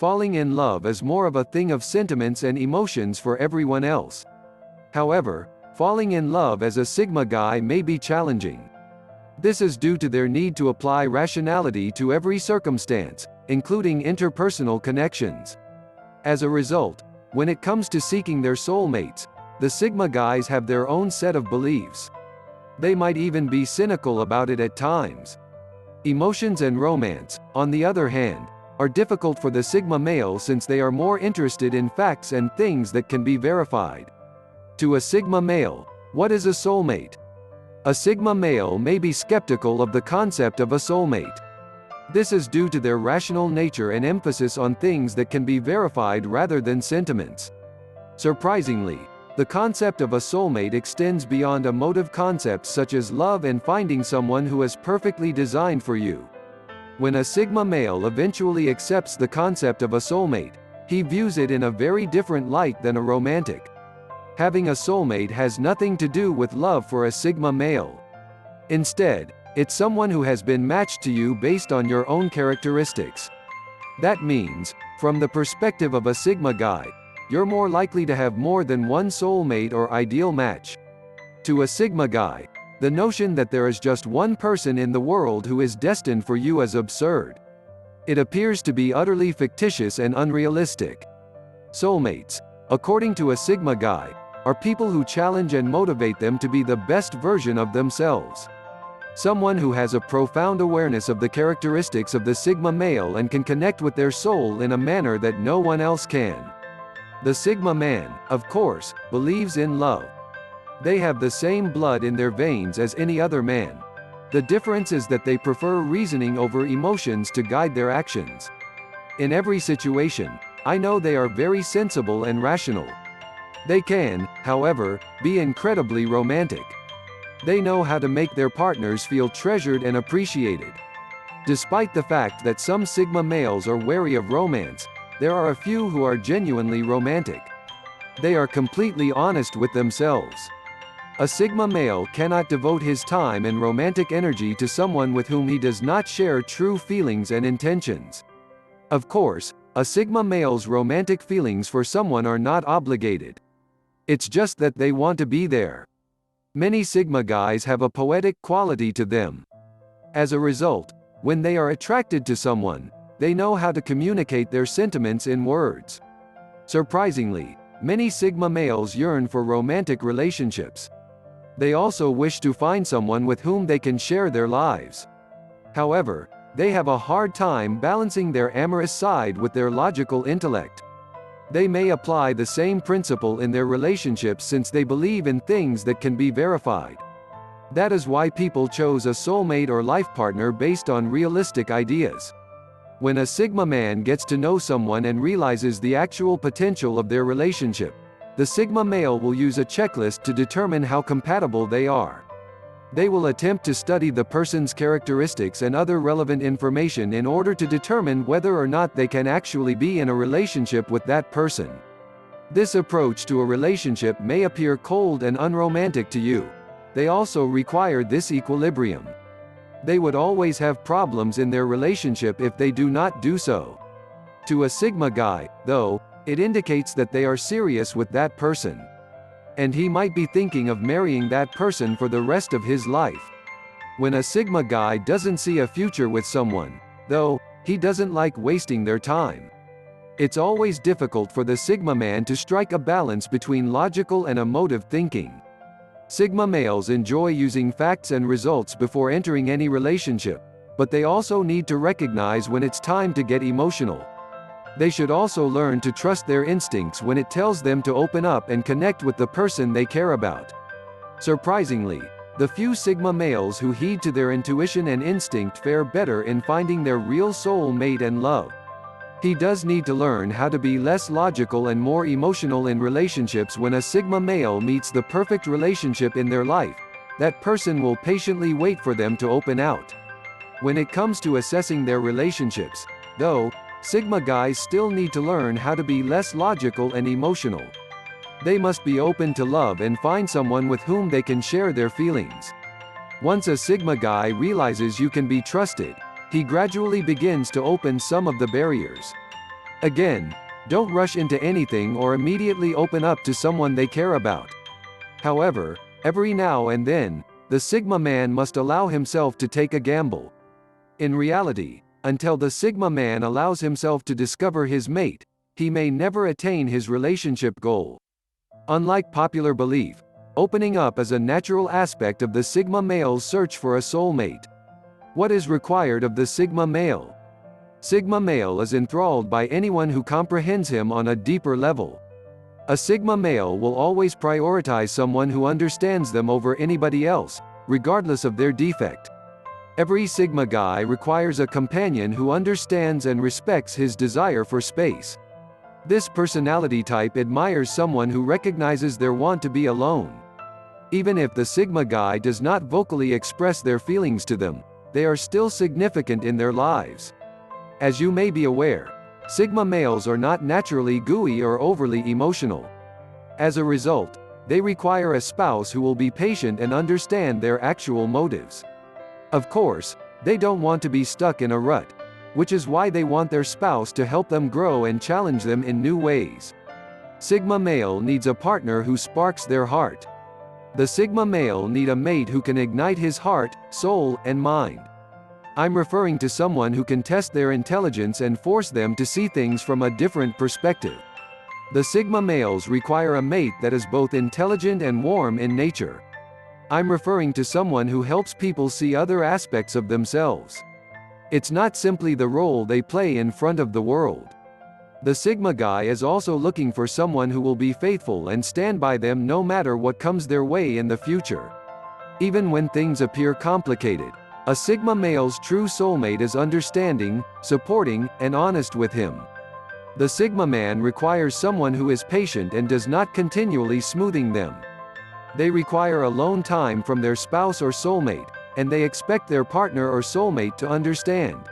Falling in love is more of a thing of sentiments and emotions for everyone else. However, falling in love as a Sigma guy may be challenging. This is due to their need to apply rationality to every circumstance, including interpersonal connections. As a result, when it comes to seeking their soulmates, the Sigma guys have their own set of beliefs. They might even be cynical about it at times. Emotions and romance, on the other hand, are difficult for the Sigma male since they are more interested in facts and things that can be verified. To a Sigma male, what is a soulmate? A Sigma male may be skeptical of the concept of a soulmate. This is due to their rational nature and emphasis on things that can be verified rather than sentiments. Surprisingly, the concept of a soulmate extends beyond emotive concepts such as love and finding someone who is perfectly designed for you. When a Sigma male eventually accepts the concept of a soulmate, he views it in a very different light than a romantic. Having a soulmate has nothing to do with love for a Sigma male. Instead, it's someone who has been matched to you based on your own characteristics. That means, from the perspective of a Sigma guy, you're more likely to have more than one soulmate or ideal match. To a Sigma guy, the notion that there is just one person in the world who is destined for you is absurd. It appears to be utterly fictitious and unrealistic. Soulmates, according to a Sigma guy, are people who challenge and motivate them to be the best version of themselves. Someone who has a profound awareness of the characteristics of the Sigma male and can connect with their soul in a manner that no one else can. The Sigma man, of course, believes in love. They have the same blood in their veins as any other man. The difference is that they prefer reasoning over emotions to guide their actions. In every situation, I know they are very sensible and rational. They can, however, be incredibly romantic. They know how to make their partners feel treasured and appreciated. Despite the fact that some Sigma males are wary of romance, there are a few who are genuinely romantic. They are completely honest with themselves. A Sigma male cannot devote his time and romantic energy to someone with whom he does not share true feelings and intentions. Of course, a Sigma male's romantic feelings for someone are not obligated. It's just that they want to be there. Many Sigma guys have a poetic quality to them. As a result, when they are attracted to someone, they know how to communicate their sentiments in words. Surprisingly, many Sigma males yearn for romantic relationships. They also wish to find someone with whom they can share their lives. However, they have a hard time balancing their amorous side with their logical intellect. They may apply the same principle in their relationships since they believe in things that can be verified. That is why people chose a soulmate or life partner based on realistic ideas. When a Sigma man gets to know someone and realizes the actual potential of their relationship, the Sigma male will use a checklist to determine how compatible they are. They will attempt to study the person's characteristics and other relevant information in order to determine whether or not they can actually be in a relationship with that person. This approach to a relationship may appear cold and unromantic to you. They also require this equilibrium. They would always have problems in their relationship if they do not do so. To a Sigma guy, though, it indicates that they are serious with that person. And he might be thinking of marrying that person for the rest of his life. When a Sigma guy doesn't see a future with someone, though, he doesn't like wasting their time. It's always difficult for the Sigma man to strike a balance between logical and emotive thinking. Sigma males enjoy using facts and results before entering any relationship, but they also need to recognize when it's time to get emotional. They should also learn to trust their instincts when it tells them to open up and connect with the person they care about. Surprisingly, the few Sigma males who heed to their intuition and instinct fare better in finding their real soul mate and love. He does need to learn how to be less logical and more emotional in relationships. When a Sigma male meets the perfect relationship in their life, that person will patiently wait for them to open out. When it comes to assessing their relationships, though, Sigma guys still need to learn how to be less logical and emotional. They must be open to love and find someone with whom they can share their feelings. Once a Sigma guy realizes you can be trusted, he gradually begins to open some of the barriers. Again, don't rush into anything or immediately open up to someone they care about. However, every now and then, the Sigma man must allow himself to take a gamble. In reality, until the Sigma man allows himself to discover his mate, he may never attain his relationship goal. Unlike popular belief, opening up is a natural aspect of the Sigma male's search for a soulmate. What is required of the Sigma male? Sigma male is enthralled by anyone who comprehends him on a deeper level. A Sigma male will always prioritize someone who understands them over anybody else, regardless of their defect. Every Sigma guy requires a companion who understands and respects his desire for space. This personality type admires someone who recognizes their want to be alone. Even if the Sigma guy does not vocally express their feelings to them, they are still significant in their lives. As you may be aware, Sigma males are not naturally gooey or overly emotional. As a result, they require a spouse who will be patient and understand their actual motives. Of course, they don't want to be stuck in a rut, which is why they want their spouse to help them grow and challenge them in new ways. Sigma male needs a partner who sparks their heart. The Sigma male need a mate who can ignite his heart, soul, and mind. I'm referring to someone who can test their intelligence and force them to see things from a different perspective. The Sigma males require a mate that is both intelligent and warm in nature. I'm referring to someone who helps people see other aspects of themselves. It's not simply the role they play in front of the world. The Sigma guy is also looking for someone who will be faithful and stand by them no matter what comes their way in the future. Even when things appear complicated, a Sigma male's true soulmate is understanding, supporting, and honest with him. The Sigma man requires someone who is patient and does not continually smoothing them. They require alone time from their spouse or soulmate, and they expect their partner or soulmate to understand.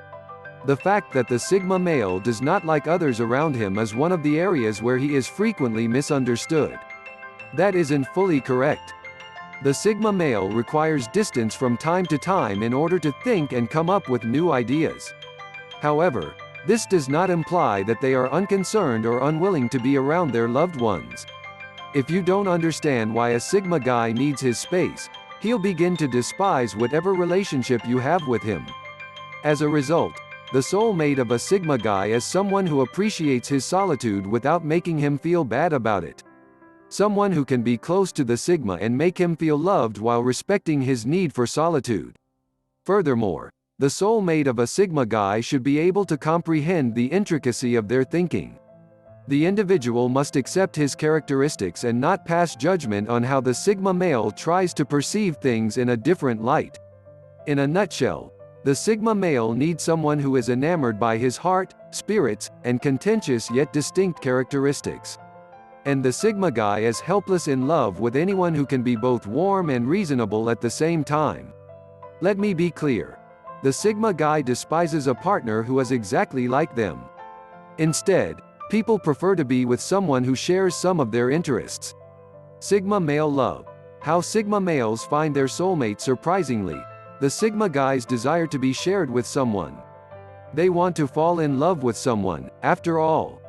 The fact that the Sigma male does not like others around him is one of the areas where he is frequently misunderstood. That isn't fully correct. The Sigma male requires distance from time to time in order to think and come up with new ideas. However, this does not imply that they are unconcerned or unwilling to be around their loved ones. If you don't understand why a Sigma guy needs his space, he'll begin to despise whatever relationship you have with him. As a result, the soulmate of a Sigma guy is someone who appreciates his solitude without making him feel bad about it. Someone who can be close to the Sigma and make him feel loved while respecting his need for solitude. Furthermore, the soulmate of a Sigma guy should be able to comprehend the intricacy of their thinking. The individual must accept his characteristics and not pass judgment on how the Sigma male tries to perceive things in a different light. In a nutshell, the Sigma male needs someone who is enamored by his heart, spirits, and contentious yet distinct characteristics. And the Sigma guy is helpless in love with anyone who can be both warm and reasonable at the same time. Let me be clear. The Sigma guy despises a partner who is exactly like them. Instead, people prefer to be with someone who shares some of their interests. Sigma male love. How Sigma males find their soulmate. Surprisingly, the Sigma guys desire to be shared with someone. They want to fall in love with someone, after all.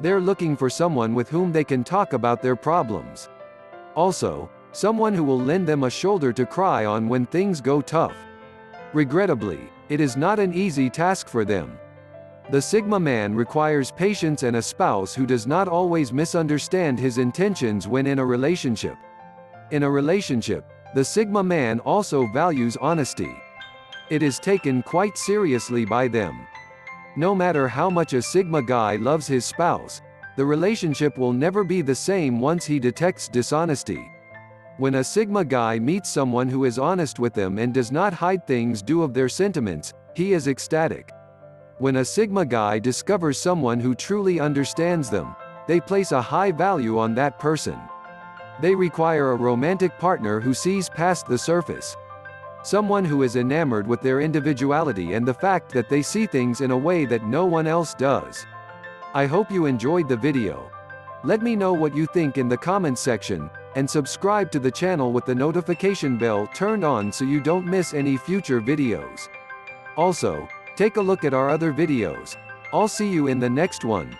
They're looking for someone with whom they can talk about their problems. Also, someone who will lend them a shoulder to cry on when things go tough. Regrettably, it is not an easy task for them. The Sigma man requires patience and a spouse who does not always misunderstand his intentions when in a relationship. In a relationship, the Sigma man also values honesty. It is taken quite seriously by them. No matter how much a Sigma guy loves his spouse, the relationship will never be the same once he detects dishonesty. When a Sigma guy meets someone who is honest with them and does not hide things due of their sentiments, he is ecstatic. When a Sigma guy discovers someone who truly understands them, they place a high value on that person. They require a romantic partner who sees past the surface. Someone who is enamored with their individuality and the fact that they see things in a way that no one else does. I hope you enjoyed the video. Let me know what you think in the comments section, and subscribe to the channel with the notification bell turned on so you don't miss any future videos. Also, take a look at our other videos. I'll see you in the next one.